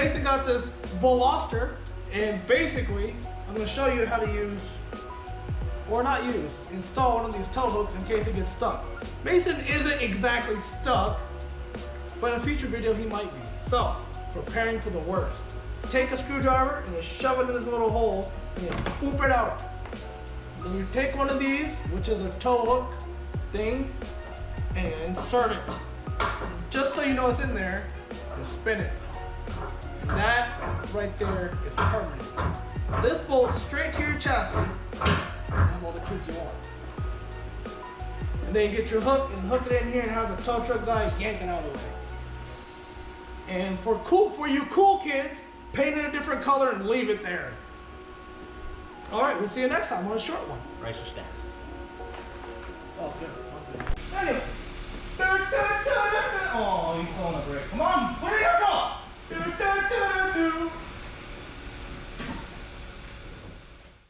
Mason got this Veloster, and basically, I'm gonna show you how to use, or not use, install one of these tow hooks in case it gets stuck. Mason isn't exactly stuck, but in a future video he might be. So, preparing for the worst. Take a screwdriver and just shove it in this little hole and then poop it out. Then you take one of these, which is a tow hook thing, and insert it. Just so you know it's in there, you spin it. And that right there is permanent. This bolts straight to your chassis and have all the kids you want. And then you get your hook and hook it in here and have the tow truck guy yank it out of the way. And for you cool kids, paint it a different color and leave it there. All right, we'll see you next time on a short one. Racer status. Oh, good. Anyway.